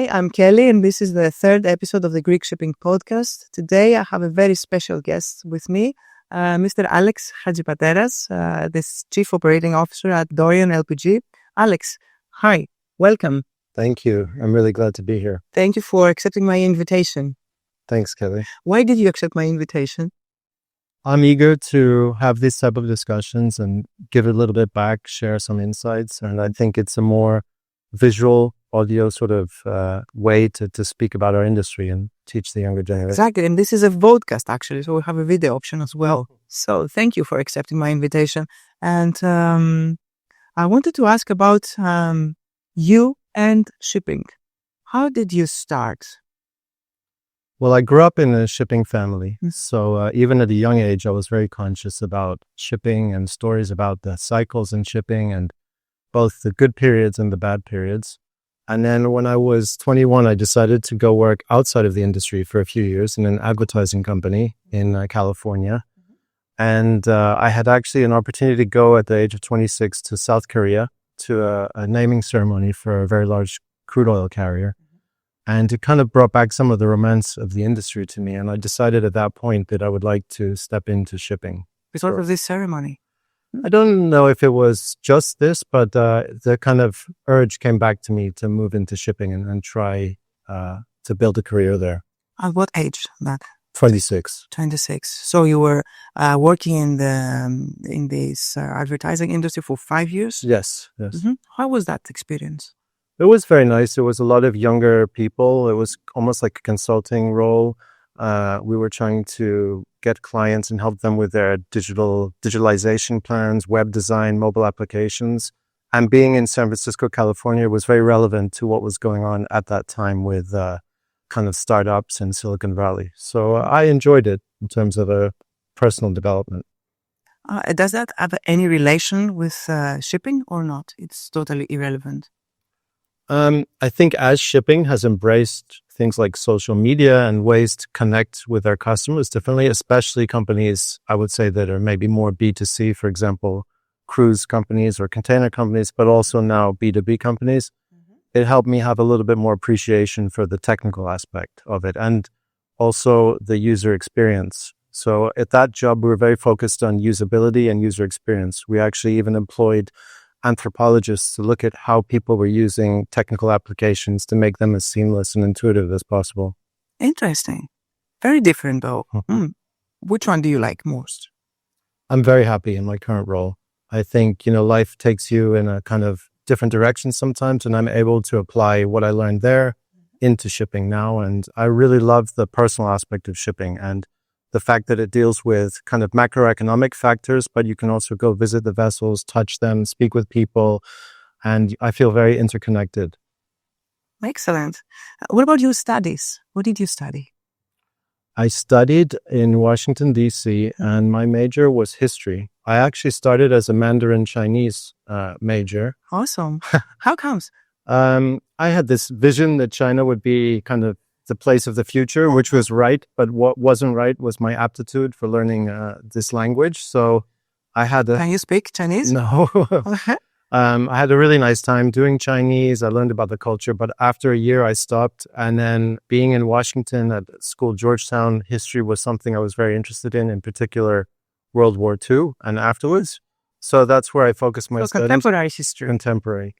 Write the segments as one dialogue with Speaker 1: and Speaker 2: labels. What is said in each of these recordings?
Speaker 1: Hi, I'm Kelly, and this is the third episode of the Greek Shipping Podcast. Today, I have a very special guest with me, Mr. Alex Hadjipateras, the Chief Operating Officer at Dorian LPG. Alex, hi, welcome.
Speaker 2: Thank you. I'm really glad to be here.
Speaker 1: Thank you for accepting my invitation.
Speaker 2: Thanks, Kelly.
Speaker 1: Why did you accept my invitation?
Speaker 2: I'm eager to have these type of discussions and give a little bit back, share some insights. And I think it's a more visual, audio sort of way to speak about our industry and teach the younger generation.
Speaker 1: Exactly. And this is a vodcast, actually. So we have a video option as well. So thank you for accepting my invitation. And I wanted to ask about you and shipping. How did you start?
Speaker 2: Well, I grew up in a shipping family. So even at a young age, I was very conscious about shipping and stories about the cycles in shipping and both the good periods and the bad periods. And then when I was 21, I decided to go work outside of the industry for a few years in an advertising company in California. And I had actually an opportunity to go at the age of 26 to South Korea to a naming ceremony for a very large crude oil carrier. And it kind of brought back some of the romance of the industry to me. And I decided at that point that I would like to step into shipping.
Speaker 1: Because of this ceremony?
Speaker 2: I don't know if it was just this, but the kind of urge came back to me to move into shipping and try to build a career there.
Speaker 1: At what age that?
Speaker 2: 26.
Speaker 1: 26. So you were working in this advertising industry for 5 years?
Speaker 2: Yes.
Speaker 1: Mm-hmm. How was that experience?
Speaker 2: It was very nice. It was a lot of younger people. It was almost like a consulting role. We were trying to get clients and help them with their digitalization plans, web design, mobile applications. And being in San Francisco, California was very relevant to what was going on at that time with kind of startups in Silicon Valley. So I enjoyed it in terms of a personal development.
Speaker 1: Does that have any relation with shipping or not? It's totally irrelevant.
Speaker 2: I think as shipping has embraced things like social media and ways to connect with our customers differently, especially companies, I would say, that are maybe more B2C, for example, cruise companies or container companies, but also now B2B companies, it helped me have a little bit more appreciation for the technical aspect of it and also the user experience. So at that job, we were very focused on usability and user experience. We actually even employed anthropologists to look at how people were using technical applications to make them as seamless and intuitive as possible.
Speaker 1: Interesting. Very different, though. Which one do you like most?
Speaker 2: I'm very happy in my current role. I think, life takes you in a kind of different direction sometimes, and I'm able to apply what I learned there into shipping now. And I really love the personal aspect of shipping and the fact that it deals with kind of macroeconomic factors, but you can also go visit the vessels, touch them, speak with people, and I feel very interconnected.
Speaker 1: Excellent. What about your studies? What did you study?
Speaker 2: I studied in Washington, D.C., and my major was history. I actually started as a Mandarin Chinese major.
Speaker 1: Awesome. How comes?
Speaker 2: I had this vision that China would be kind of the place of the future, which was right, but what wasn't right was my aptitude for learning this language. So I had
Speaker 1: Can you speak Chinese?
Speaker 2: No. I had a really nice time doing Chinese. I learned about the culture, but after a year I stopped. And then being in Washington at school, Georgetown, history was something I was very interested in particular World War II and afterwards. So that's where I focused my studies.
Speaker 1: Contemporary history.
Speaker 2: Contemporary.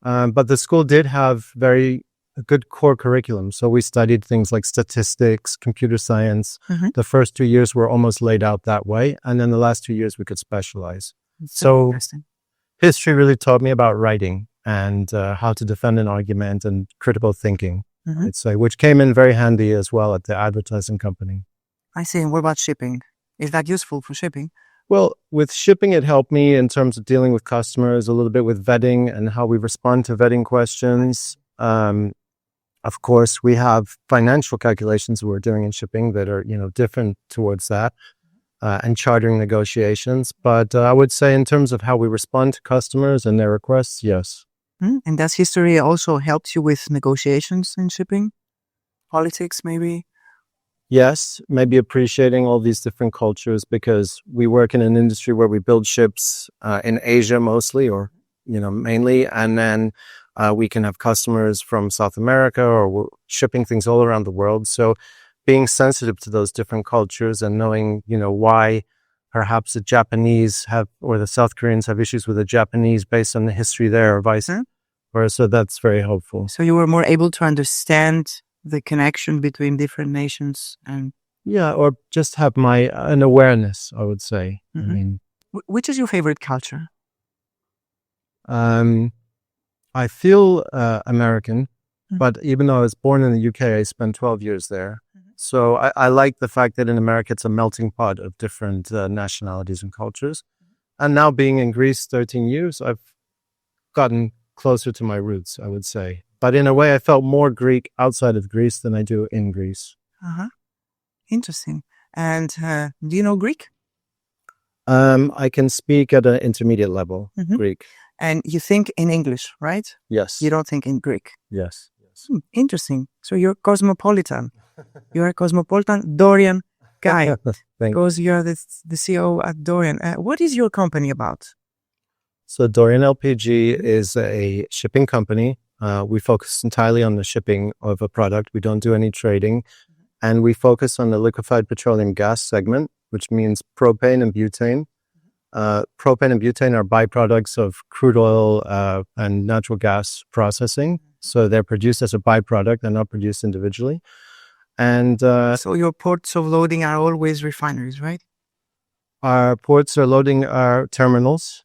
Speaker 2: But the school did have a good core curriculum. So we studied things like statistics, computer science. The first 2 years were almost laid out that way. And then the last 2 years we could specialize. So history really taught me about writing and how to defend an argument and critical thinking, I'd say, which came in very handy as well at the advertising company.
Speaker 1: I see. And what about shipping? Is that useful for shipping?
Speaker 2: Well, with shipping, it helped me in terms of dealing with customers, a little bit with vetting and how we respond to vetting questions. Of course, we have financial calculations we're doing in shipping that are, different towards that, and chartering negotiations. But I would say in terms of how we respond to customers and their requests, yes.
Speaker 1: And does history also help you with negotiations in shipping? Politics, maybe?
Speaker 2: Yes, maybe appreciating all these different cultures because we work in an industry where we build ships in Asia mostly or, mainly. And then We can have customers from South America, or we're shipping things all around the world. So being sensitive to those different cultures and knowing, why perhaps the Japanese have, or the South Koreans have issues with the Japanese based on the history there, or vice versa. So that's very helpful.
Speaker 1: So you were more able to understand the connection between different nations and...
Speaker 2: Yeah, or just have an awareness, I would say. I mean,
Speaker 1: which is your favorite culture?
Speaker 2: I feel American, but even though I was born in the UK, I spent 12 years there. So I like the fact that in America, it's a melting pot of different nationalities and cultures. And now being in Greece 13 years, I've gotten closer to my roots, I would say. But in a way, I felt more Greek outside of Greece than I do in Greece.
Speaker 1: Interesting. And do you know Greek?
Speaker 2: I can speak at an intermediate level, Greek.
Speaker 1: And you think in English, right?
Speaker 2: Yes.
Speaker 1: You don't think in Greek?
Speaker 2: Yes.
Speaker 1: Interesting. So you're cosmopolitan. You're a cosmopolitan Dorian guy. Because you're the CEO at Dorian. What is your company about?
Speaker 2: So Dorian LPG is a shipping company. We focus entirely on the shipping of a product. We don't do any trading. And we focus on the liquefied petroleum gas segment, which means propane and butane. Propane and butane are byproducts of crude oil and natural gas processing. So they're produced as a byproduct. They're not produced individually. And
Speaker 1: so your ports of loading are always refineries, right?
Speaker 2: Our ports are loading our terminals,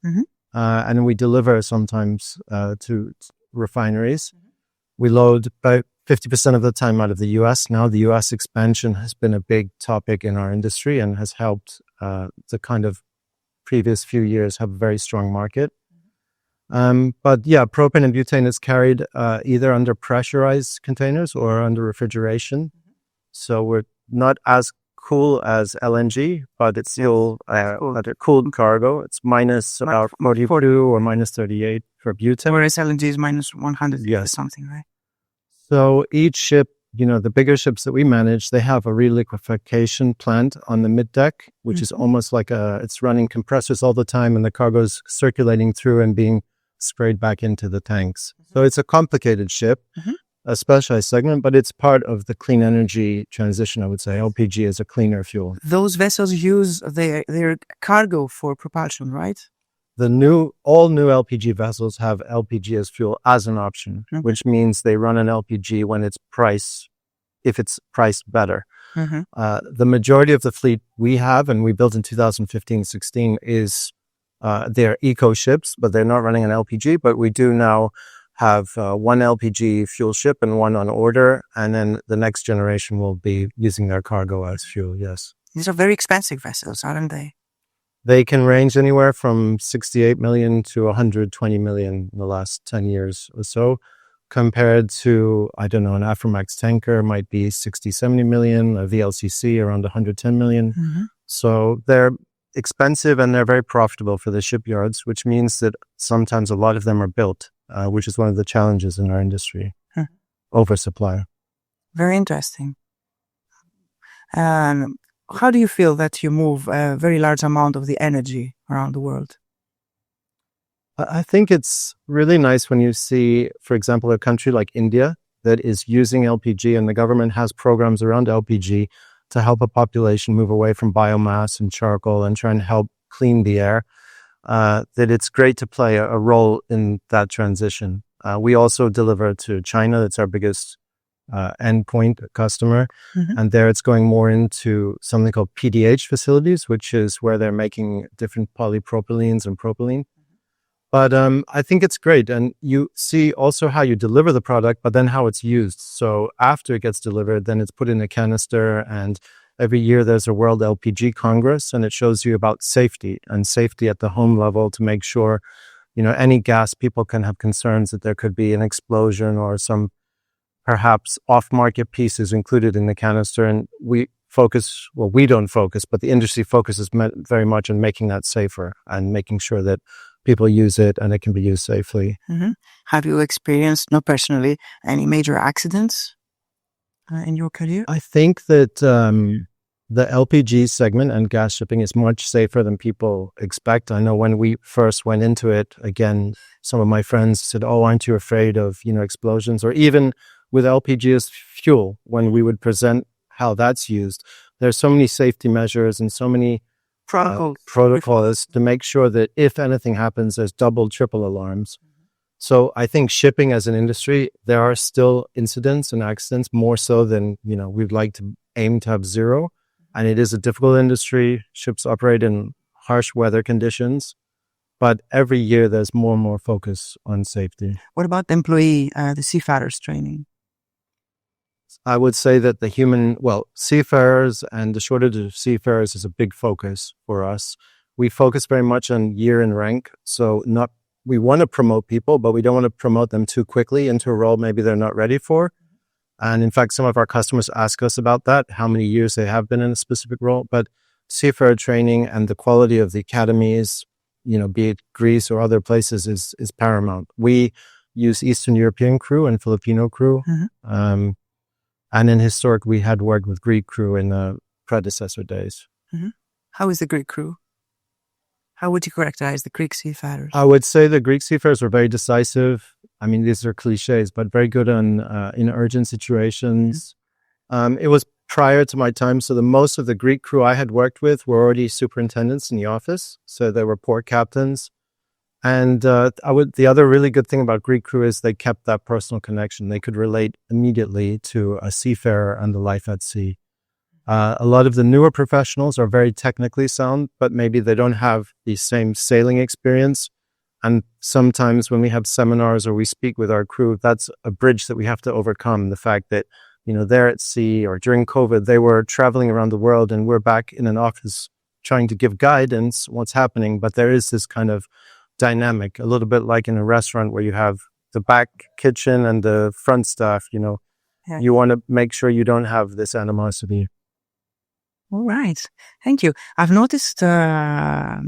Speaker 2: and we deliver sometimes to refineries. We load about 50% of the time out of the U.S. Now, the U.S. expansion has been a big topic in our industry and has helped the kind of previous few years have a very strong market. But yeah, propane and butane is carried either under pressurized containers or under refrigeration. So we're not as cool as LNG, but it's still at a cooled cargo. It's minus about 42 or minus 38 for butane.
Speaker 1: Whereas LNG is minus 100 or something, right?
Speaker 2: So each ship, the bigger ships that we manage, they have a reliquefaction plant on the mid deck, which is almost like it's running compressors all the time, and the cargo's circulating through and being sprayed back into the tanks. So it's a complicated ship, a specialized segment, but it's part of the clean energy transition, I would say. LPG is a cleaner fuel.
Speaker 1: Those vessels use their cargo for propulsion, right?
Speaker 2: All new LPG vessels have LPG as fuel as an option, which means they run an LPG when if it's priced better. The majority of the fleet we have, and we built in 2015-16, is they're eco ships, but they're not running an LPG. But we do now have one LPG fuel ship and one on order, and then the next generation will be using their cargo as fuel. Yes,
Speaker 1: these are very expensive vessels, aren't they?
Speaker 2: They can range anywhere from 68 million to 120 million in the last 10 years or so, compared to, I don't know, an Aframax tanker might be 60, 70 million, a VLCC around 110 million. So they're expensive and they're very profitable for the shipyards, which means that sometimes a lot of them are built, which is one of the challenges in our industry. Oversupply.
Speaker 1: Very interesting. How do you feel that you move a very large amount of the energy around the world?
Speaker 2: I think it's really nice when you see, for example, a country like India that is using LPG, and the government has programs around LPG to help a population move away from biomass and charcoal and try and help clean the air, that it's great to play a role in that transition. We also deliver to China. That's our biggest endpoint customer. And there it's going more into something called PDH facilities, which is where they're making different polypropylenes and propylene. But I think it's great. And you see also how you deliver the product, but then how it's used. So after it gets delivered, then it's put in a canister. And every year there's a World LPG Congress, and it shows you about safety at the home level to make sure, any gas, people can have concerns that there could be an explosion or some perhaps off-market pieces included in the canister. And we don't focus, but the industry focuses very much on making that safer and making sure that people use it and it can be used safely.
Speaker 1: Have you experienced, not personally, any major accidents in your career?
Speaker 2: I think that The LPG segment and gas shipping is much safer than people expect. I know when we first went into it, again, some of my friends said, "Oh, aren't you afraid of, explosions?" Or even with LPG as fuel, when we would present how that's used, there's so many safety measures and so many protocols to make sure that if anything happens, there's double, triple alarms. So I think shipping as an industry, there are still incidents and accidents more so than, we'd like to aim to have zero. And it is a difficult industry. Ships operate in harsh weather conditions, but every year there's more and more focus on safety.
Speaker 1: What about the seafarers training?
Speaker 2: I would say that seafarers and the shortage of seafarers is a big focus for us. We focus very much on year in rank. So we want to promote people, but we don't want to promote them too quickly into a role maybe they're not ready for. And in fact, some of our customers ask us about that, how many years they have been in a specific role. But seafarer training and the quality of the academies, be it Greece or other places, is paramount. We use Eastern European crew and Filipino crew.
Speaker 1: Mm-hmm.
Speaker 2: And in historic, we had worked with Greek crew in the predecessor days.
Speaker 1: Mm-hmm. How is the Greek crew? How would you characterize the Greek seafarers?
Speaker 2: I would say the Greek seafarers were very decisive. I mean, these are cliches, but very good in urgent situations. Mm-hmm. It was prior to my time, so the most of the Greek crew I had worked with were already superintendents in the office, so they were port captains. And the other really good thing about Greek crew is they kept that personal connection. They could relate immediately to a seafarer and the life at sea. A lot of the newer professionals are very technically sound, but maybe they don't have the same sailing experience. And sometimes when we have seminars or we speak with our crew, that's a bridge that we have to overcome. The fact that, they're at sea, or during COVID, they were traveling around the world and we're back in an office trying to give guidance what's happening. But there is this kind of dynamic, a little bit like in a restaurant where you have the back kitchen and the front staff,
Speaker 1: Yeah.
Speaker 2: You want to make sure you don't have this animosity.
Speaker 1: All right. Thank you. I've noticed your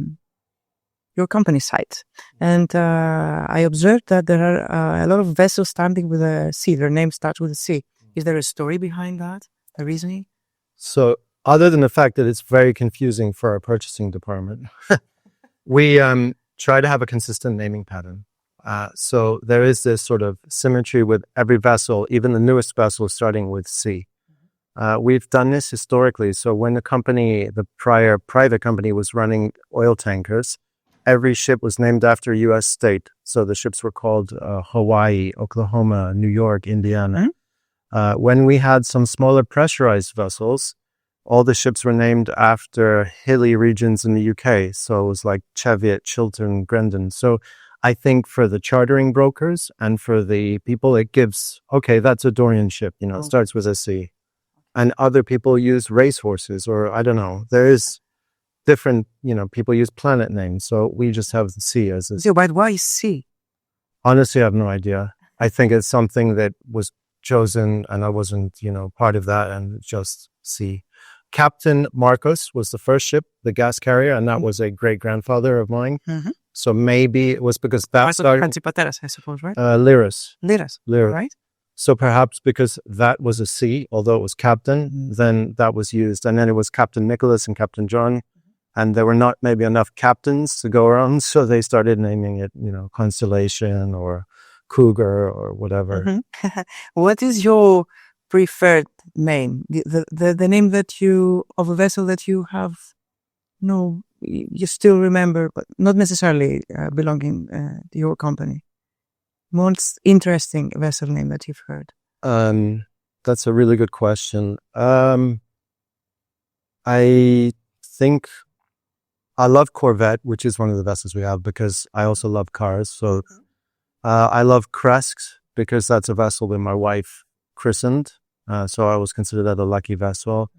Speaker 1: company site, and I observed that there are a lot of vessels standing with a C. Their name starts with a C. Is there a story behind that? A reasoning?
Speaker 2: So other than the fact that it's very confusing for our purchasing department, we try to have a consistent naming pattern. So there is this sort of symmetry with every vessel, even the newest vessel starting with C. We've done this historically. So when the prior private company was running oil tankers, every ship was named after a U.S. state. So the ships were called Hawaii, Oklahoma, New York, Indiana. Mm-hmm. When we had some smaller pressurized vessels, all the ships were named after hilly regions in the UK. So it was like Cheviot, Chiltern, Grendon. So I think for the chartering brokers and for the people, it gives, okay, that's a Dorian ship, it starts with a C. And other people use racehorses, or I don't know. There is different, people use planet names. So we just have the C as a...
Speaker 1: So, but why C?
Speaker 2: Honestly, I have no idea. I think it's something that was chosen and I wasn't, part of that, and just C. Captain Marcos was the first ship, the gas carrier, and that was a great-grandfather of mine. Mm-hmm. So maybe it was because that started...
Speaker 1: Hadjipateras, I suppose, right?
Speaker 2: Liras.
Speaker 1: Right?
Speaker 2: So perhaps because that was a C, although it was captain, mm-hmm. then that was used. And then it was Captain Nicholas and Captain John. Mm-hmm. And there were not maybe enough captains to go around. So they started naming it, Constellation or Cougar or whatever.
Speaker 1: Mm-hmm. What is your preferred name? The name of a vessel that you have, you still remember, but not necessarily belonging to your company. Most interesting vessel name that you've heard?
Speaker 2: That's a really good question. I think I love Corvette, which is one of the vessels we have, because I also love cars. So I love Kresk because that's a vessel that my wife christened. So I always consider that a lucky vessel.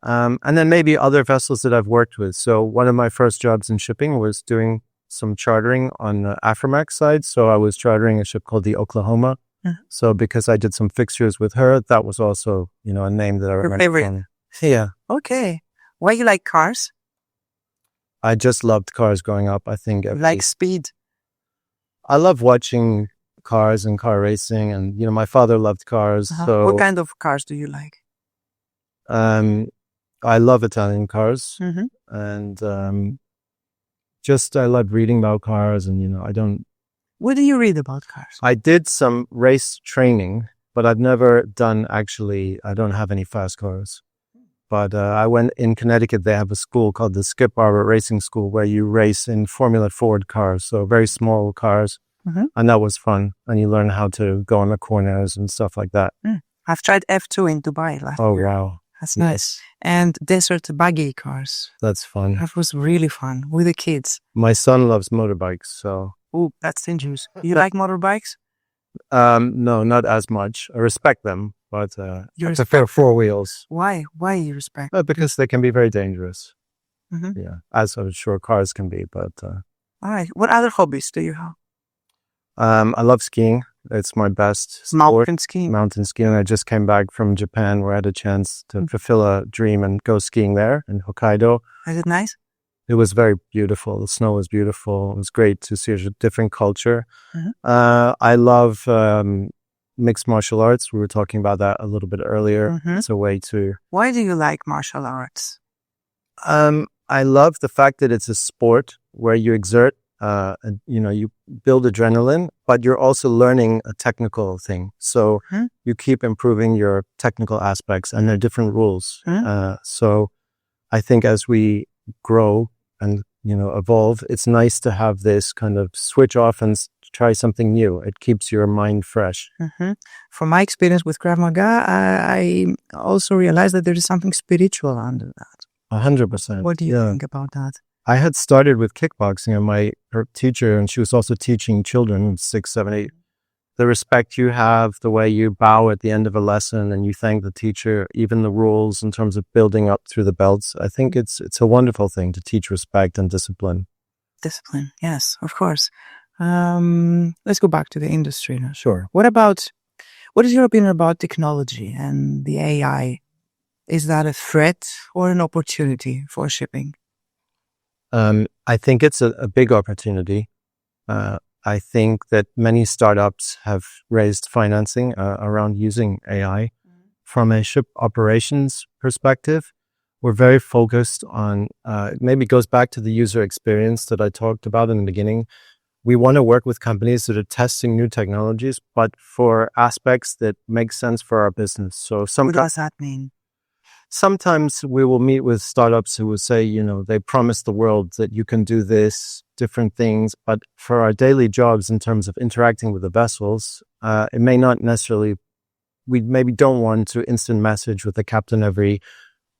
Speaker 2: And then maybe other vessels that I've worked with. So one of my first jobs in shipping was doing some chartering on the Aframax side. So I was chartering a ship called the Oklahoma. Uh-huh. So because I did some fixtures with her, that was also, a name that I remember.
Speaker 1: Your favorite?
Speaker 2: Yeah.
Speaker 1: Okay. Why you like cars?
Speaker 2: I just loved cars growing up. I think.
Speaker 1: Like speed?
Speaker 2: I love watching cars and car racing, and my father loved cars. Uh-huh. So
Speaker 1: what kind of cars do you like?
Speaker 2: I love Italian cars,
Speaker 1: Mm-hmm.
Speaker 2: and I love reading about cars, and
Speaker 1: What do you read about cars?
Speaker 2: I did some race training, but I've never done I don't have any fast cars. But I went in Connecticut. They have a school called the Skip Barber Racing School where you race in Formula Ford cars, so very small cars.
Speaker 1: Mm-hmm.
Speaker 2: And that was fun. And you learn how to go on the corners and stuff like that.
Speaker 1: I've tried F2 in Dubai last year.
Speaker 2: Oh, wow.
Speaker 1: That's nice. And desert buggy cars.
Speaker 2: That's fun.
Speaker 1: That was really fun with the kids.
Speaker 2: My son loves motorbikes, so.
Speaker 1: Oh, that's dangerous. You like motorbikes?
Speaker 2: No, not as much. I respect them, but I
Speaker 1: You
Speaker 2: prefer four wheels.
Speaker 1: Why? Why you respect?
Speaker 2: Because they can be very dangerous.
Speaker 1: Mm-hmm.
Speaker 2: Yeah, as I'm sure cars can be, but.
Speaker 1: All right. What other hobbies do you have?
Speaker 2: I love skiing. It's my best sport. Mountain skiing. I just came back from Japan where I had a chance to fulfill a dream and go skiing there in Hokkaido.
Speaker 1: Is it nice?
Speaker 2: It was very beautiful. The snow was beautiful. It was great to see a different culture.
Speaker 1: Mm-hmm.
Speaker 2: I love mixed martial arts. We were talking about that a little bit earlier.
Speaker 1: Mm-hmm.
Speaker 2: It's a way to...
Speaker 1: Why do you like martial arts?
Speaker 2: I love the fact that it's a sport where you exert, you build adrenaline, but you're also learning a technical thing. So you keep improving your technical aspects, and there are different rules. So I think as we grow and, evolve, it's nice to have this kind of switch off and try something new. It keeps your mind fresh.
Speaker 1: Mm-hmm. From my experience with Krav Maga, I also realized that there is something spiritual under that.
Speaker 2: 100%.
Speaker 1: What do you think about that?
Speaker 2: I had started with kickboxing, and her teacher, and she was also teaching children, 6, 7, 8. The respect you have, the way you bow at the end of a lesson and you thank the teacher, even the rules in terms of building up through the belts. I think it's a wonderful thing to teach respect and discipline.
Speaker 1: Discipline, yes, of course. Let's go back to the industry now.
Speaker 2: Sure.
Speaker 1: What is your opinion about technology and the AI? Is that a threat or an opportunity for shipping?
Speaker 2: I think it's a big opportunity. I think that many startups have raised financing around using AI. From a ship operations perspective, we're very focused on, maybe it goes back to the user experience that I talked about in the beginning. We want to work with companies that are testing new technologies, but for aspects that make sense for our business. So
Speaker 1: what does that mean?
Speaker 2: Sometimes we will meet with startups who will say, they promise the world that you can do this, different things, but for our daily jobs in terms of interacting with the vessels, it may not necessarily, we maybe don't want to instant message with the captain every,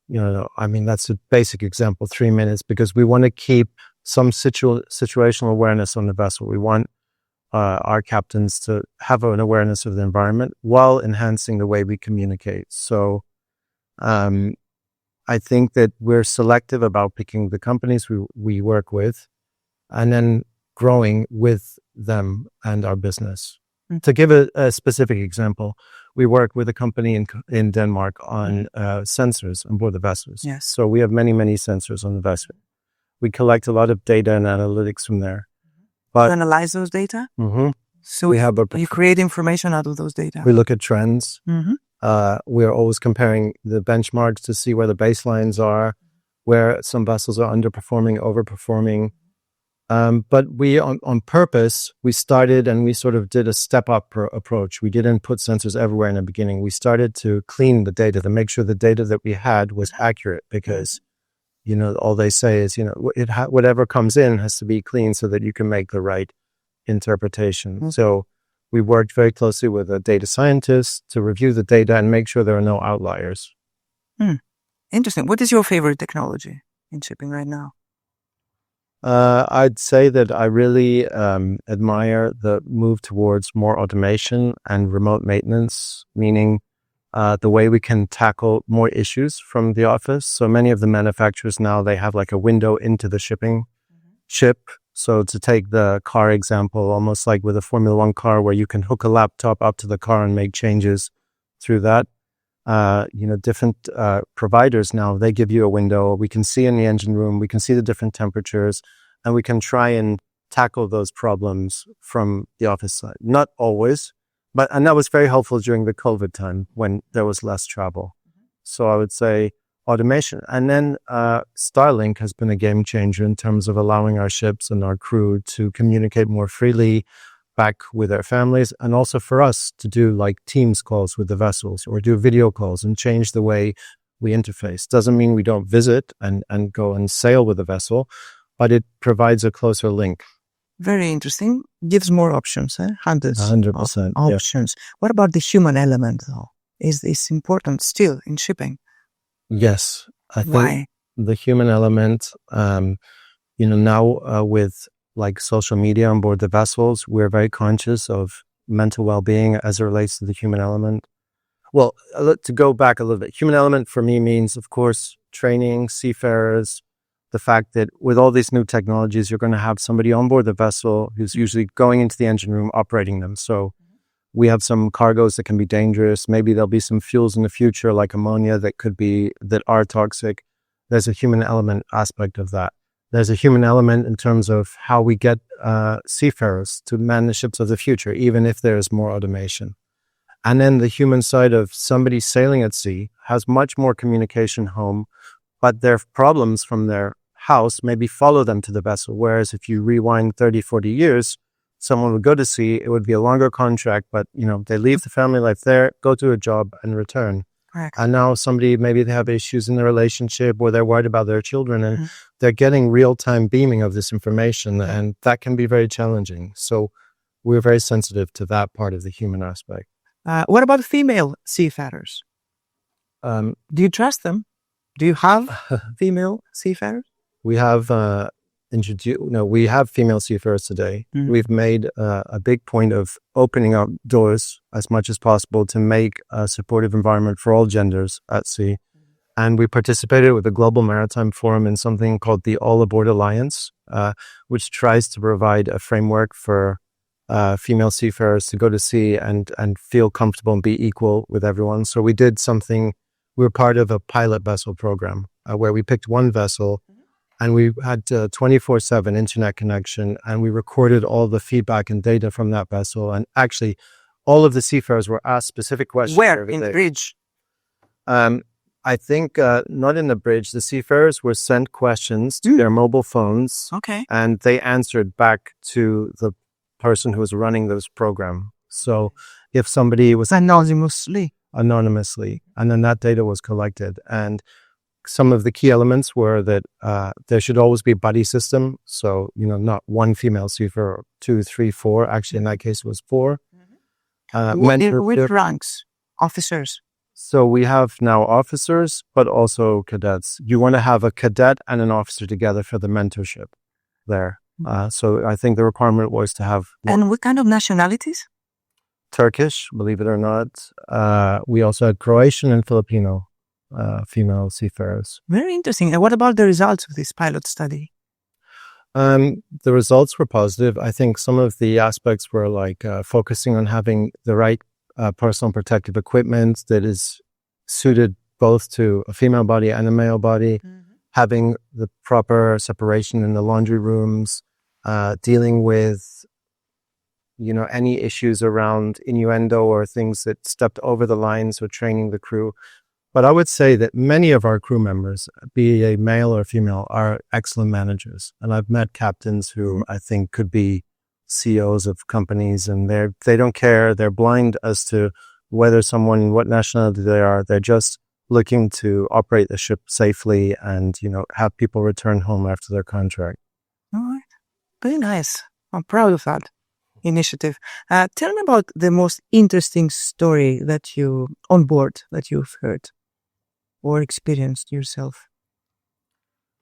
Speaker 2: that's a basic example, 3 minutes, because we want to keep some situational awareness on the vessel. We want our captains to have an awareness of the environment while enhancing the way we communicate. So, I think that we're selective about picking the companies we work with and then growing with them and our business. To give a specific example, we work with a company in Denmark on sensors on board the vessels.
Speaker 1: Yes.
Speaker 2: So we have many, many sensors on the vessel. We collect a lot of data and analytics from there. But
Speaker 1: analyze those data?
Speaker 2: Mm-hmm.
Speaker 1: So you create information out of those data?
Speaker 2: We look at trends.
Speaker 1: Mm-hmm.
Speaker 2: We're always comparing the benchmarks to see where the baselines are, where some vessels are underperforming, overperforming. But we, on purpose, we started and we sort of did a step-up approach. We didn't put sensors everywhere in the beginning. We started to clean the data to make sure the data that we had was accurate because, all they say is, whatever comes in has to be clean so that you can make the right interpretation. Mm-hmm. So we worked very closely with a data scientist to review the data and make sure there are no outliers.
Speaker 1: Interesting. What is your favorite technology in shipping right now?
Speaker 2: I'd say that I really admire the move towards more automation and remote maintenance, meaning the way we can tackle more issues from the office. So many of the manufacturers now, they have like a window into the shipping ship. So to take the car example, almost like with a Formula One car where you can hook a laptop up to the car and make changes through that. Different providers now, they give you a window. We can see in the engine room, we can see the different temperatures, and we can try and tackle those problems from the office side. Not always, and that was very helpful during the COVID time when there was less travel. So I would say automation. And then Starlink has been a game changer in terms of allowing our ships and our crew to communicate more freely back with their families, and also for us to do like Teams calls with the vessels or do video calls and change the way we interface. Doesn't mean we don't visit and go and sail with the vessel, but it provides a closer link.
Speaker 1: Very interesting. Gives more options, hundreds
Speaker 2: 100%,
Speaker 1: of options. Yeah. What about the human element, though? Is this important still in shipping?
Speaker 2: Yes, I think the human element, now with like social media on board the vessels, we're very conscious of mental well-being as it relates to the human element. Well, to go back a little bit, human element for me means, of course, training, seafarers, the fact that with all these new technologies, you're going to have somebody on board the vessel who's usually going into the engine room, operating them. So we have some cargoes that can be dangerous. Maybe there'll be some fuels in the future like ammonia that are toxic. There's a human element aspect of that. There's a human element in terms of how we get seafarers to man the ships of the future, even if there's more automation. And then the human side of somebody sailing at sea has much more communication home, but their problems from their house maybe follow them to the vessel. Whereas if you rewind 30, 40 years, someone would go to sea, it would be a longer contract, but they leave the family life there, go to a job and return.
Speaker 1: Correct.
Speaker 2: And now maybe they have issues in their relationship or they're worried about their children and they're getting real-time beaming of this information, and that can be very challenging. So we're very sensitive to that part of the human aspect.
Speaker 1: What about female seafarers? Do you trust them? Do you have female seafarers?
Speaker 2: We have we have female seafarers today. We've made a big point of opening up doors as much as possible to make a supportive environment for all genders at sea. And we participated with the Global Maritime Forum in something called the All Aboard Alliance, which tries to provide a framework for female seafarers to go to sea and feel comfortable and be equal with everyone. So we did something. We were part of a pilot vessel program where we picked one vessel and we had 24/7 internet connection, and we recorded all the feedback and data from that vessel. And actually, all of the seafarers were asked specific questions.
Speaker 1: Where? In the bridge?
Speaker 2: I think not in the bridge. The seafarers were sent questions to their mobile phones.
Speaker 1: Okay.
Speaker 2: And they answered back to the person who was running this program. So if somebody was
Speaker 1: Anonymously,
Speaker 2: and then that data was collected. And some of the key elements were that there should always be a buddy system. So, not one female seafarer, 2, 3, 4. Actually, in that case, it was 4.
Speaker 1: With ranks, officers.
Speaker 2: So we have now officers, but also cadets. You want to have a cadet and an officer together for the mentorship there. So I think the requirement was to have...
Speaker 1: And what kind of nationalities?
Speaker 2: Turkish, believe it or not. We also had Croatian and Filipino female seafarers.
Speaker 1: Very interesting. And what about the results of this pilot study?
Speaker 2: The results were positive. I think some of the aspects were like focusing on having the right personal protective equipment that is suited both to a female body and a male body, having the proper separation in the laundry rooms, dealing with any issues around innuendo or things that stepped over the line, so training the crew. But I would say that many of our crew members, be a male or female, are excellent managers. And I've met captains who I think could be CEOs of companies, and they don't care. They're blind as to what nationality they are. They're just looking to operate the ship safely and, have people return home after their contract.
Speaker 1: All right. Very nice. I'm proud of that initiative. Tell me about the most interesting story on board that you've heard or experienced yourself.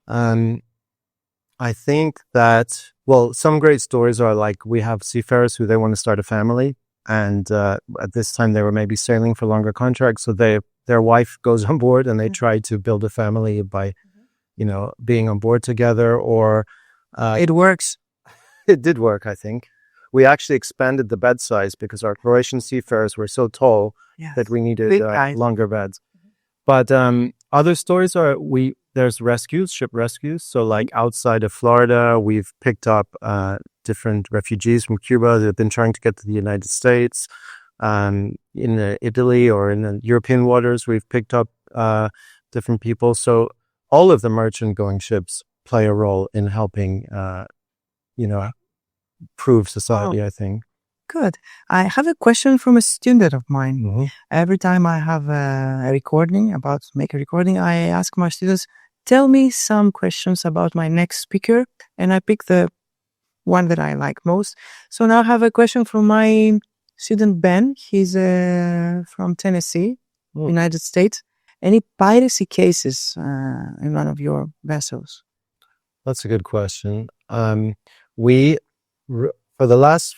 Speaker 2: I think that, some great stories are like we have seafarers who they want to start a family. And at this time they were maybe sailing for longer contracts. So their wife goes on board and they try to build a family by, being on board together, or...
Speaker 1: it works.
Speaker 2: It did work, I think. We actually expanded the bed size because our Croatian seafarers were so tall that we needed longer beds. But other stories are there's ship rescues. So like outside of Florida, we've picked up different refugees from Cuba that have been trying to get to the United States. In Italy or in the European waters, we've picked up different people. So all of the merchant going ships play a role in helping, improve society, I think.
Speaker 1: Good. I have a question from a student of mine.
Speaker 2: Mm-hmm.
Speaker 1: Every time I have make a recording, I ask my students, tell me some questions about my next speaker, and I pick the one that I like most. So now I have a question from my student Ben. He's from Tennessee, United States. Any piracy cases in one of your vessels?
Speaker 2: That's a good question. For the last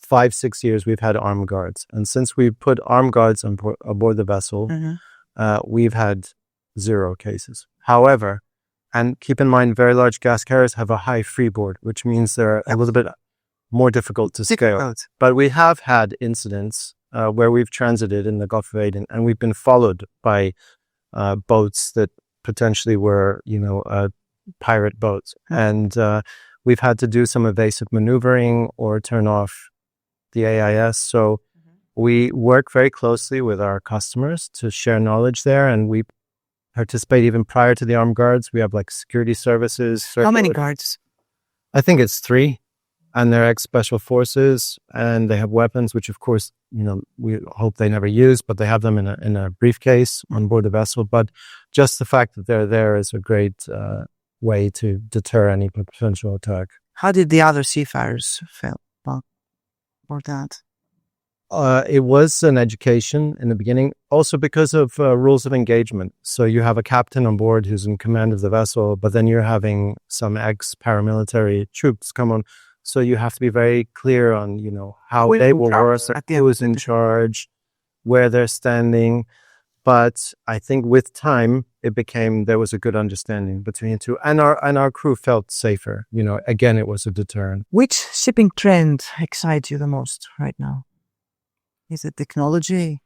Speaker 2: 5-6 years, we've had armed guards. And since we put armed guards aboard the vessel, we've had 0 cases. However, and keep in mind, very large gas carriers have a high freeboard, which means they're a little bit more difficult to scale. But we have had incidents where we've transited in the Gulf of Aden, and we've been followed by boats that potentially were, pirate boats. And we've had to do some evasive maneuvering or turn off the AIS. So we work very closely with our customers to share knowledge there, and we participate even prior to the armed guards. We have like security services.
Speaker 1: How many guards?
Speaker 2: I think it's 3, and they're ex-special forces, and they have weapons, which of course, we hope they never use, but they have them in a briefcase on board the vessel. But just the fact that they're there is a great way to deter any potential attack.
Speaker 1: How did the other seafarers feel about that?
Speaker 2: It was an education in the beginning, also because of rules of engagement. So you have a captain on board who's in command of the vessel, but then you're having some ex-paramilitary troops come on. So you have to be very clear on, how they will work, who is in charge, where they're standing. But I think with time, there was a good understanding between the two, and our crew felt safer. Again, it was a deterrent.
Speaker 1: Which shipping trend excites you the most right now? Is it technology?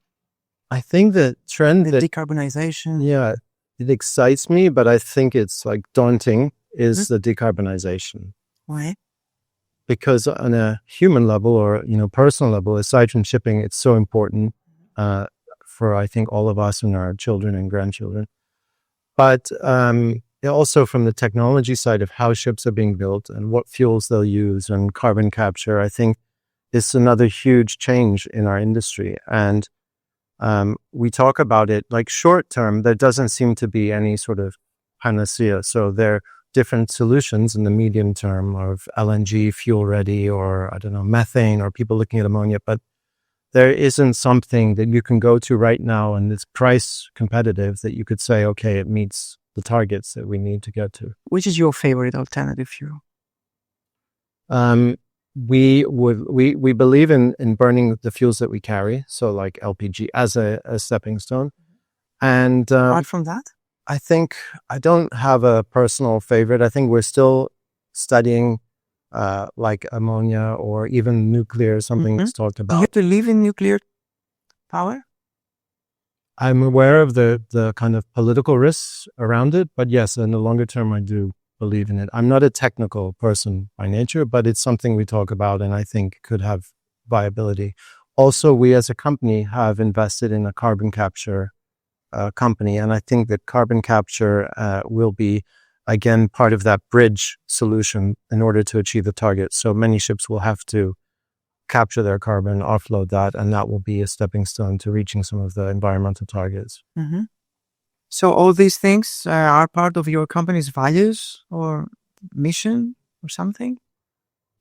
Speaker 2: I think the trend
Speaker 1: the decarbonization.
Speaker 2: Yeah, it excites me, but I think it's like daunting is the decarbonization.
Speaker 1: Why?
Speaker 2: Because on a human level or, personal level, aside from shipping, it's so important for, I think, all of us and our children and grandchildren. But also from the technology side of how ships are being built and what fuels they'll use and carbon capture, I think it's another huge change in our industry. And we talk about it like short term, there doesn't seem to be any sort of panacea. So there are different solutions in the medium term of LNG fuel ready, or I don't know, methane, or people looking at ammonia, but there isn't something that you can go to right now and it's price competitive that you could say, okay, it meets the targets that we need to get to.
Speaker 1: Which is your favorite alternative fuel?
Speaker 2: We believe in burning the fuels that we carry, so like LPG as a stepping stone. And
Speaker 1: apart from that,
Speaker 2: I think I don't have a personal favorite. I think we're still studying like ammonia or even nuclear, something that's talked about.
Speaker 1: Do you have to live in nuclear power?
Speaker 2: I'm aware of the kind of political risks around it, but yes, in the longer term, I do believe in it. I'm not a technical person by nature, but it's something we talk about and I think could have viability. Also, we as a company have invested in a carbon capture company, and I think that carbon capture will be, again, part of that bridge solution in order to achieve the target. So many ships will have to capture their carbon, offload that, and that will be a stepping stone to reaching some of the environmental targets.
Speaker 1: Mm-hmm. So all these things are part of your company's values or mission or something?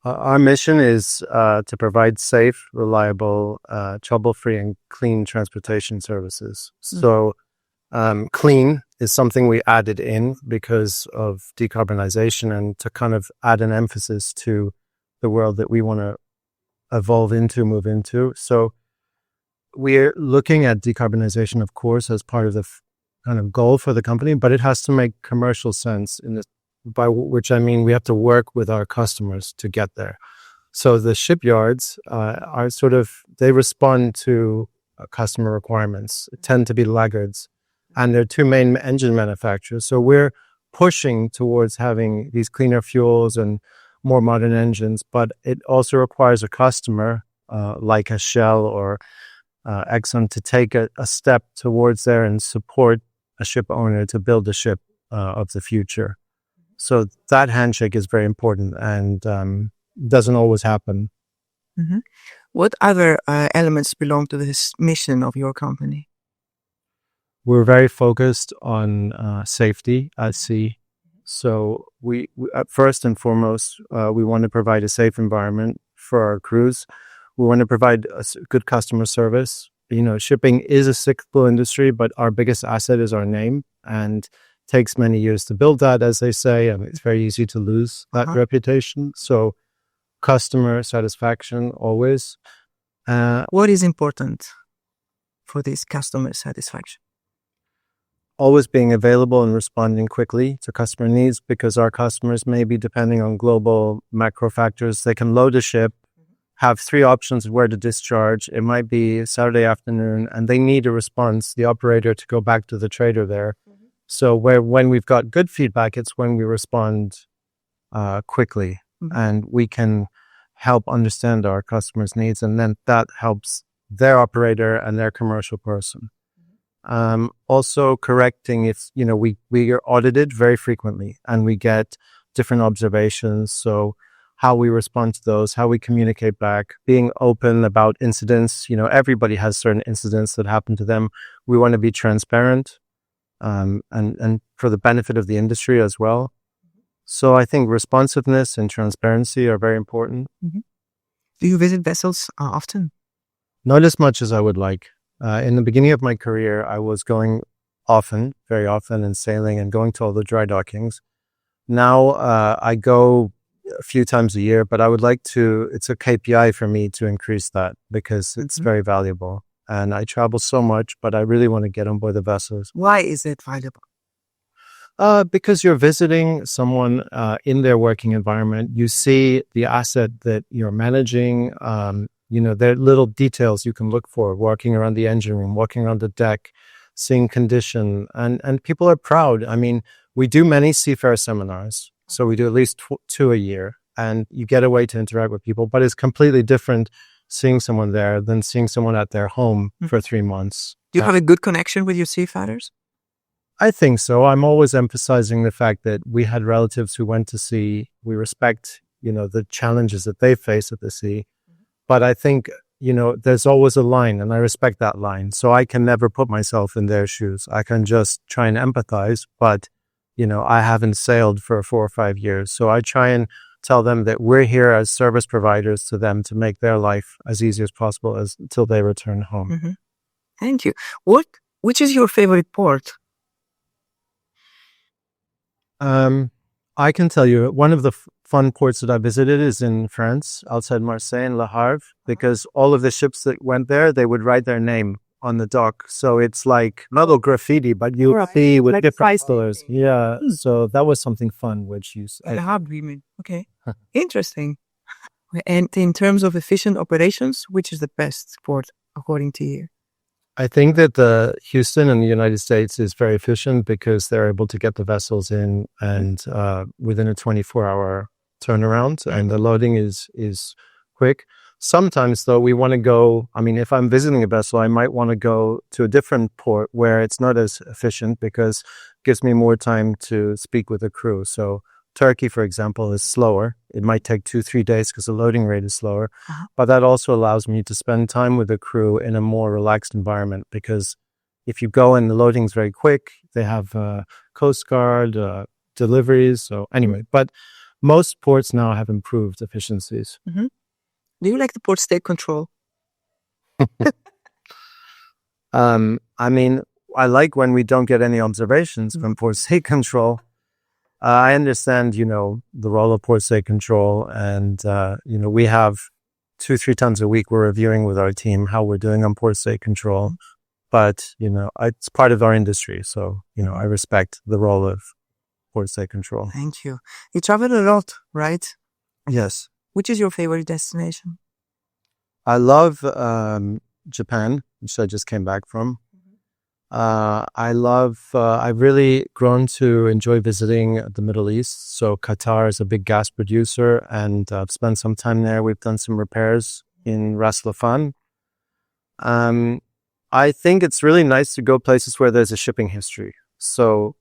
Speaker 2: Our mission is to provide safe, reliable, trouble-free, and clean transportation services. So clean is something we added in because of decarbonization and to kind of add an emphasis to the world that we want to move into. So we're looking at decarbonization, of course, as part of the kind of goal for the company, but it has to make commercial sense in this, by which I mean we have to work with our customers to get there. So the shipyards are they respond to customer requirements, tend to be laggards, and they're 2 main engine manufacturers. So we're pushing towards having these cleaner fuels and more modern engines, but it also requires a customer like a Shell or Exxon to take a step towards there and support a ship owner to build the ship of the future. So that handshake is very important and doesn't always happen.
Speaker 1: Mm-hmm. What other elements belong to this mission of your company?
Speaker 2: We're very focused on safety at sea. So we first and foremost, we want to provide a safe environment for our crews. We want to provide a good customer service. Shipping is a cyclical industry, but our biggest asset is our name, and takes many years to build that, as they say, and it's very easy to lose that reputation. So customer satisfaction always.
Speaker 1: What is important for this customer satisfaction?
Speaker 2: Always being available and responding quickly to customer needs, because our customers may be depending on global macro factors. They can load a ship, have 3 options of where to discharge. It might be Saturday afternoon, and they need a response, the operator, to go back to the trader there. So when we've got good feedback, it's when we respond quickly, and we can help understand our customers' needs, and then that helps their operator and their commercial person. Also correcting if, we are audited very frequently, and we get different observations. So how we respond to those, how we communicate back, being open about incidents. Everybody has certain incidents that happen to them. We want to be transparent, and for the benefit of the industry as well. So I think responsiveness and transparency are very important.
Speaker 1: Do you visit vessels often?
Speaker 2: Not as much as I would like. In the beginning of my career, I was going often, very often, and sailing and going to all the dry dockings. Now I go a few times a year, but I would like to, it's a KPI for me to increase that, because it's very valuable. And I travel so much, but I really want to get on board the vessels.
Speaker 1: Why is it valuable?
Speaker 2: Because you're visiting someone in their working environment. You see the asset that you're managing. There are little details you can look for, walking around the engine room, walking around the deck, seeing condition, and people are proud. I mean, we do many seafarer seminars, so we do at least 2 a year, and you get a way to interact with people, but it's completely different seeing someone there than seeing someone at their home for 3 months.
Speaker 1: Do you have a good connection with your seafarers?
Speaker 2: I think so. I'm always emphasizing the fact that we had relatives who went to sea. We respect, the challenges that they face at the sea. But I think, there's always a line, and I respect that line. So I can never put myself in their shoes. I can just try and empathize, but, I haven't sailed for 4 or 5 years. So I try and tell them that we're here as service providers to them to make their life as easy as possible until they return home.
Speaker 1: Thank you. Which is your favorite port?
Speaker 2: I can tell you one of the fun ports that I visited is in France, outside Marseille in Le Havre, because all of the ships that went there, they would write their name on the dock. So it's like not all graffiti, but you see with like different colors. Yeah. So that was something fun, which you said.
Speaker 1: Le Havre, you mean? Okay. Interesting. And in terms of efficient operations, which is the best port according to you?
Speaker 2: I think that the Houston in the United States is very efficient, because they're able to get the vessels in and within a 24-hour turnaround, and the loading is quick. Sometimes, though, we want to go, if I'm visiting a vessel, I might want to go to a different port where it's not as efficient, because it gives me more time to speak with the crew. So Turkey, for example, is slower. It might take 2-3 days because the loading rate is slower. But that also allows me to spend time with the crew in a more relaxed environment, because if you go and the loading is very quick, they have Coast Guard deliveries. So anyway, but most ports now have improved efficiencies.
Speaker 1: Do you like the port state control?
Speaker 2: I like when we don't get any observations from port state control. I understand, the role of port state control, and, we have 2-3 times a week we're reviewing with our team how we're doing on port state control. But, it's part of our industry. So, I respect the role of port state control.
Speaker 1: Thank you. You travel a lot, right?
Speaker 2: Yes.
Speaker 1: Which is your favorite destination?
Speaker 2: I love Japan, which I just came back from. I've really grown to enjoy visiting the Middle East. So Qatar is a big gas producer, and I've spent some time there. We've done some repairs in Ras Laffan. I think it's really nice to go places where there's a shipping history. So,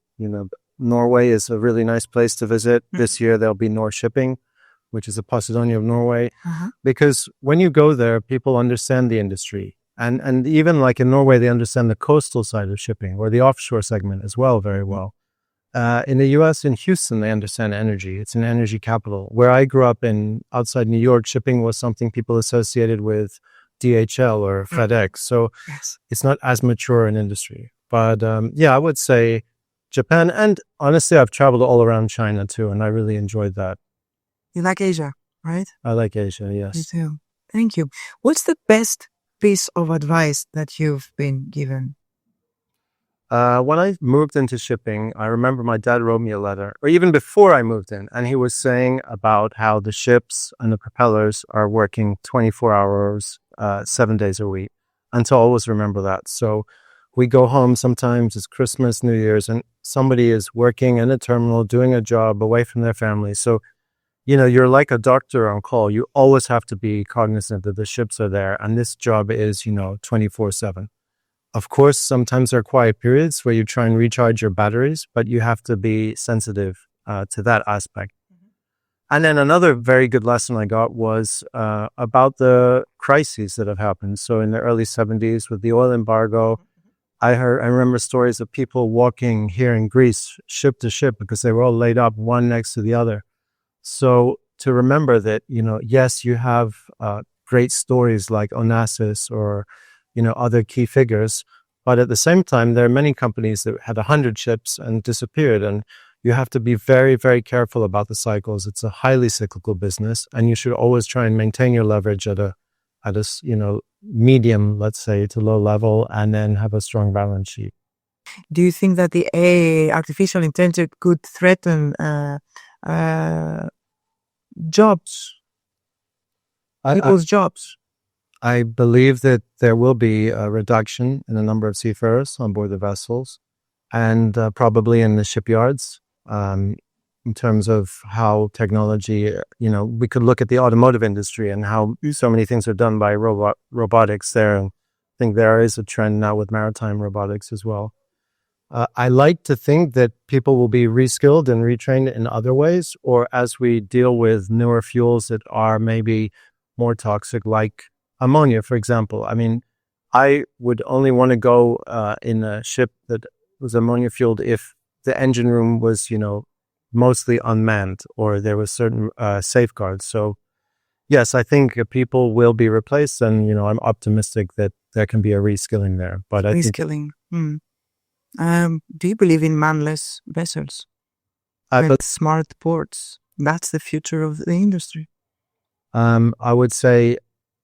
Speaker 2: Norway is a really nice place to visit. This year there'll be Nor Shipping, which is a Posidonia of Norway. Because when you go there, people understand the industry. And even like in Norway, they understand the coastal side of shipping or the offshore segment as well very well. In the US, in Houston, they understand energy. It's an energy capital. Where I grew up outside New York, shipping was something people associated with DHL or FedEx. So it's not as mature an industry. But I would say Japan. And honestly, I've traveled all around China too, and I really enjoyed that.
Speaker 1: You like Asia, right?
Speaker 2: I like Asia, yes.
Speaker 1: Me too. Thank you. What's the best piece of advice that you've been given?
Speaker 2: When I moved into shipping, I remember my dad wrote me a letter, or even before I moved in, and he was saying about how the ships and the propellers are working 24 hours, 7 days a week. And to always remember that. So we go home sometimes, it's Christmas, New Year's, and somebody is working in a terminal, doing a job away from their family. So, you're like a doctor on call. You always have to be cognizant that the ships are there, and this job is, 24/7. Of course, sometimes there are quiet periods where you try and recharge your batteries, but you have to be sensitive to that aspect. And then another very good lesson I got was about the crises that have happened. So in the early 70s with the oil embargo, I remember stories of people walking here in Greece, ship to ship, because they were all laid up one next to the other. So to remember that, yes, you have great stories like Onassis or other key figures. But at the same time, there are many companies that had 100 ships and disappeared. And you have to be very, very careful about the cycles. It's a highly cyclical business, and you should always try and maintain your leverage at a medium, let's say, to low level, and then have a strong balance sheet.
Speaker 1: Do you think that the AI, artificial intelligence, could threaten jobs? People's jobs?
Speaker 2: I believe that there will be a reduction in the number of seafarers on board the vessels, and probably in the shipyards. In terms of how technology, we could look at the automotive industry and how so many things are done by robotics there. And I think there is a trend now with maritime robotics as well. I like to think that people will be reskilled and retrained in other ways, or as we deal with newer fuels that are maybe more toxic, like ammonia, for example. I mean, I would only want to go in a ship that was ammonia fueled if the engine room was, mostly unmanned, or there was certain safeguards. So yes, I think people will be replaced, and, I'm optimistic that there can be a reskilling there. But
Speaker 1: reskilling. Do you believe in manless vessels? With smart ports? That's the future of the industry.
Speaker 2: I would say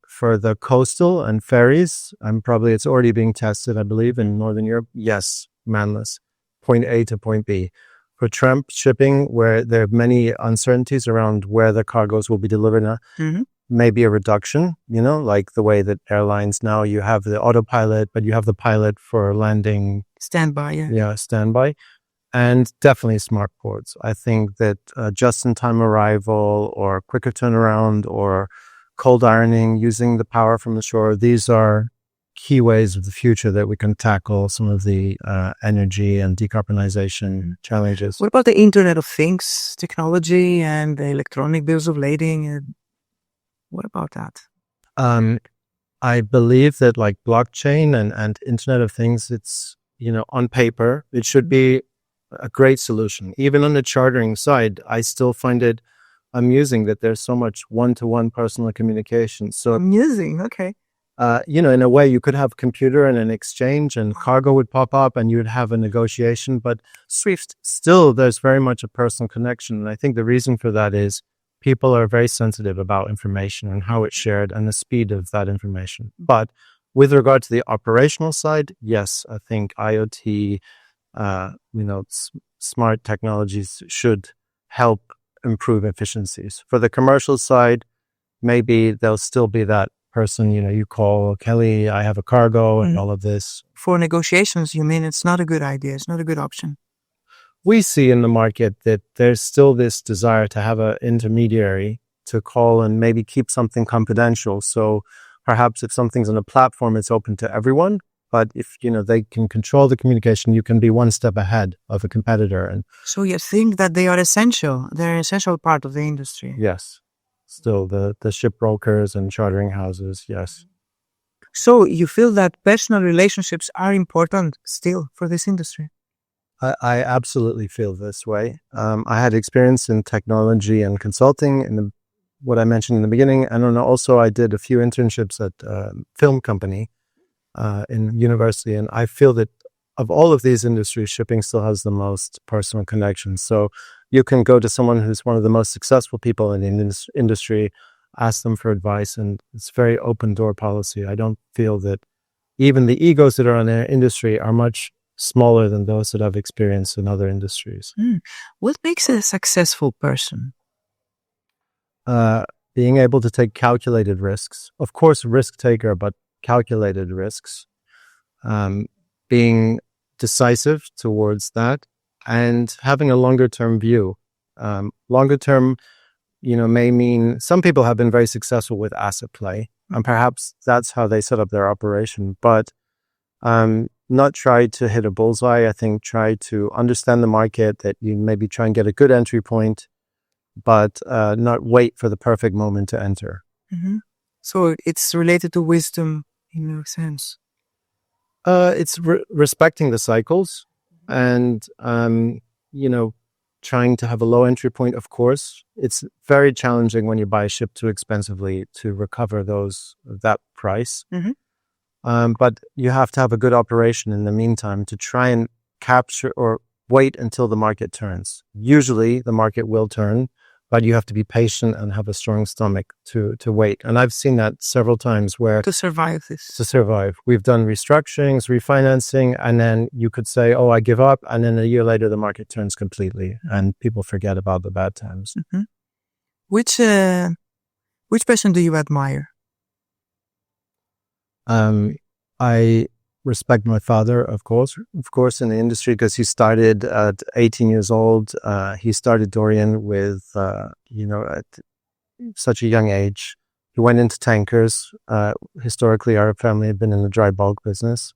Speaker 2: for the coastal and ferries, it's already being tested, I believe, in Northern Europe. Yes, manless, point A to point B. For tramp shipping, where there are many uncertainties around where the cargoes will be delivered, maybe a reduction, like the way that airlines now, you have the autopilot, but you have the pilot for landing.
Speaker 1: Standby, yeah.
Speaker 2: Yeah, standby. And definitely smart ports. I think that just-in-time arrival or quicker turnaround or cold ironing, using the power from the shore, these are key ways of the future that we can tackle some of the energy and decarbonization challenges.
Speaker 1: What about the Internet of Things technology and the electronic bills of lading? What about that?
Speaker 2: I believe that like blockchain and Internet of Things, it's, on paper, it should be a great solution. Even on the chartering side, I still find it amusing that there's so much one-to-one personal communication. So
Speaker 1: amusing, okay.
Speaker 2: In a way, you could have computer and an exchange, and cargo would pop up, and you would have a negotiation. But Swift, still, there's very much a personal connection, and I think the reason for that is people are very sensitive about information and how it's shared and the speed of that information. But with regard to the operational side, yes, I think IoT, smart technologies should help improve efficiencies. For the commercial side, maybe there'll still be that person, you call, Kelly, I have a cargo and all of this.
Speaker 1: For negotiations, you mean it's not a good idea, it's not a good option?
Speaker 2: We see in the market that there's still this desire to have an intermediary to call and maybe keep something confidential. So perhaps if something's on a platform, it's open to everyone, but if, they can control the communication, you can be one step ahead of a competitor. And
Speaker 1: So you think that they are essential? They're an essential part of the industry.
Speaker 2: yes, still the shipbrokers and chartering houses, yes.
Speaker 1: So you feel that personal relationships are important still for this industry?
Speaker 2: I absolutely feel this way. I had experience in technology and consulting in what I mentioned in the beginning. And then also I did a few internships at a film company in university. And I feel that of all of these industries, shipping still has the most personal connection. So you can go to someone who's one of the most successful people in the industry, ask them for advice, and it's very open door policy. I don't feel that even the egos that are in their industry are much smaller than those that I've experienced in other industries.
Speaker 1: What makes a successful person?
Speaker 2: Being able to take calculated risks, of course, risk taker, but calculated risks, being decisive towards that, and having a longer term view. Longer term, may mean some people have been very successful with asset play, and perhaps that's how they set up their operation, but not try to hit a bullseye. I think try to understand the market, that you maybe try and get a good entry point, but not wait for the perfect moment to enter.
Speaker 1: Mm-hmm. So it's related to wisdom in your sense.
Speaker 2: It's respecting the cycles and, trying to have a low entry point, of course. It's very challenging when you buy a ship too expensively to recover that price.
Speaker 1: Mm-hmm.
Speaker 2: But you have to have a good operation in the meantime to try and capture or wait until the market turns. Usually the market will turn, but you have to be patient and have a strong stomach to wait. And I've seen that several times where
Speaker 1: To survive this.
Speaker 2: to survive. We've done restructurings, refinancing, and then you could say, oh, I give up. And then a year later, the market turns completely and people forget about the bad times.
Speaker 1: Mm-hmm. Which person do you admire?
Speaker 2: I respect my father, of course, in the industry, because he started at 18 years old. He started Dorian with, at such a young age. He went into tankers. Historically, our family had been in the dry bulk business.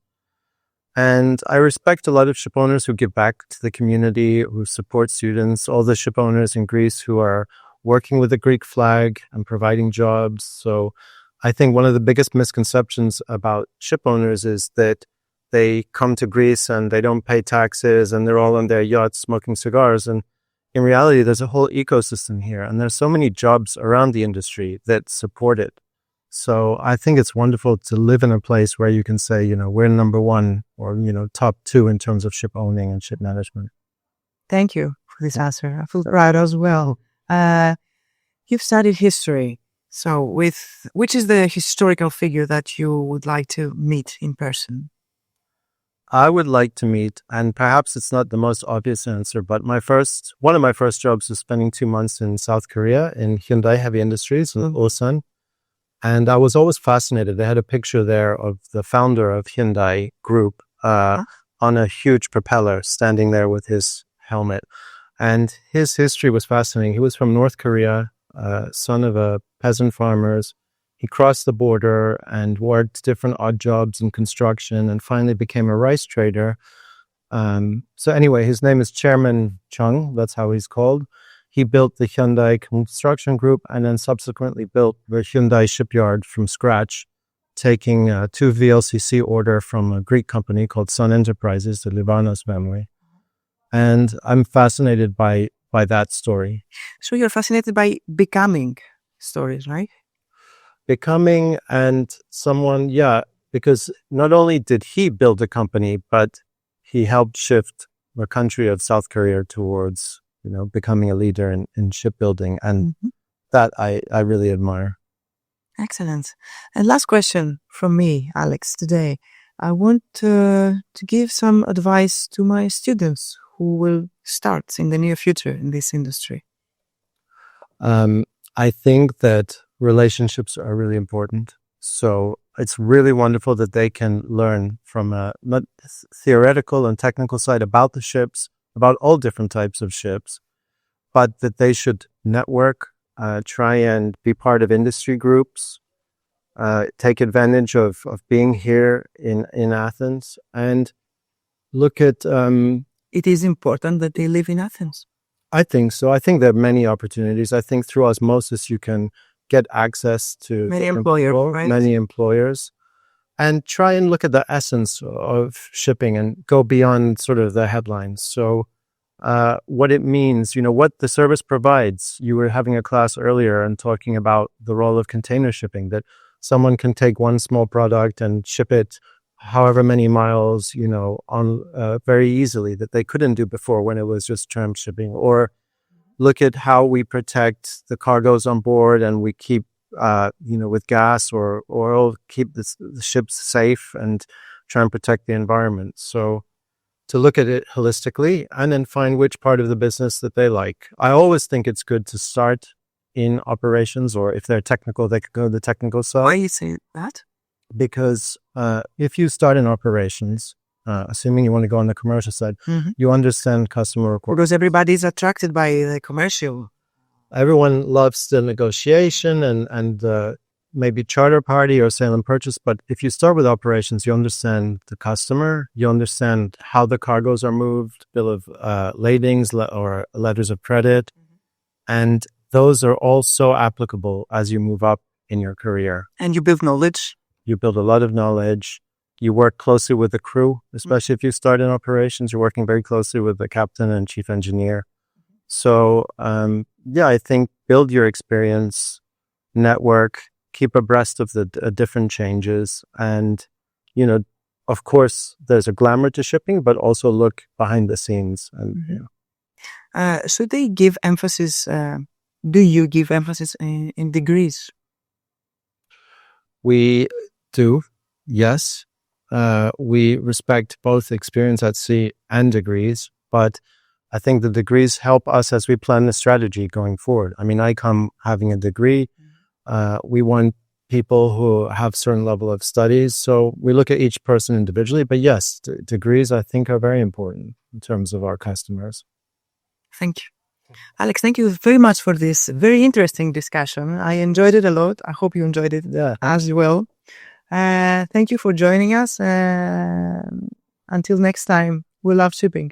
Speaker 2: And I respect a lot of ship owners who give back to the community, who support students, all the ship owners in Greece who are working with the Greek flag and providing jobs. So I think one of the biggest misconceptions about ship owners is that they come to Greece and they don't pay taxes and they're all on their yachts smoking cigars. And in reality, there's a whole ecosystem here, and there's so many jobs around the industry that support it. So I think it's wonderful to live in a place where you can say, we're number one or, top two in terms of ship owning and ship management.
Speaker 1: Thank you for this answer. I feel right as well. You've studied history. So which is the historical figure that you would like to meet in person?
Speaker 2: I would like to meet, and perhaps it's not the most obvious answer, but one of my first jobs was spending 2 months in South Korea in Hyundai Heavy Industries in Ulsan. And I was always fascinated. They had a picture there of the founder of Hyundai Group on a huge propeller standing there with his helmet. And his history was fascinating. He was from North Korea, son of peasant farmers. He crossed the border and worked different odd jobs in construction and finally became a rice trader. So anyway, his name is Chairman Chung. That's how he's called. He built the Hyundai Construction Group and then subsequently built the Hyundai shipyard from scratch, taking 2 VLCC order from a Greek company called Sun Enterprises, the Livanos family. And I'm fascinated by that story.
Speaker 1: So you're fascinated by becoming stories, right?
Speaker 2: Becoming and someone, because not only did he build a company, but he helped shift the country of South Korea towards becoming a leader in shipbuilding. And that I really admire.
Speaker 1: Excellent. And last question from me, Alex, today. I want to give some advice to my students who will start in the near future in this industry.
Speaker 2: I think that relationships are really important. So it's really wonderful that they can learn from a not theoretical and technical side about the ships, about all different types of ships, but that they should network, try and be part of industry groups, take advantage of being here in Athens and look at.
Speaker 1: It is important that they live in Athens.
Speaker 2: I think so. I think there are many opportunities. I think through osmosis you can get access to
Speaker 1: Many employers,
Speaker 2: and try and look at the essence of shipping and go beyond sort of the headlines. So what it means, what the service provides. You were having a class earlier and talking about the role of container shipping, that someone can take one small product and ship it however many miles, on very easily, that they couldn't do before when it was just tramp shipping. Or look at how we protect the cargoes on board and we keep, with gas or oil, keep the ships safe and try and protect the environment. So to look at it holistically and then find which part of the business that they like. I always think it's good to start in operations, or if they're technical, they could go to the technical side.
Speaker 1: Why you say that?
Speaker 2: Because if you start in operations, assuming you want to go on the commercial side, you understand customer requirements.
Speaker 1: Because everybody is attracted by the commercial.
Speaker 2: Everyone loves the negotiation and maybe charter party or sale and purchase. But if you start with operations, you understand the customer, you understand how the cargoes are moved, bill of ladings or letters of credit. And those are all so applicable as you move up in your career.
Speaker 1: And you build knowledge.
Speaker 2: You build a lot of knowledge. You work closely with the crew, especially if you start in operations. You're working very closely with the captain and chief engineer. So, I think build your experience, network, keep abreast of the different changes. And, of course, there's a glamour to shipping, but also look behind the scenes. And,
Speaker 1: should they give emphasis? Do you give emphasis in degrees?
Speaker 2: We do, yes. We respect both experience at sea and degrees, but I think the degrees help us as we plan the strategy going forward. I mean, I come having a degree. We want people who have certain level of studies, so we look at each person individually. But yes, degrees I think are very important in terms of our customers.
Speaker 1: Thank you. Alex, thank you very much for this very interesting discussion. I enjoyed it a lot. I hope you enjoyed it as well. Thank you for joining us. Until next time, we love shipping.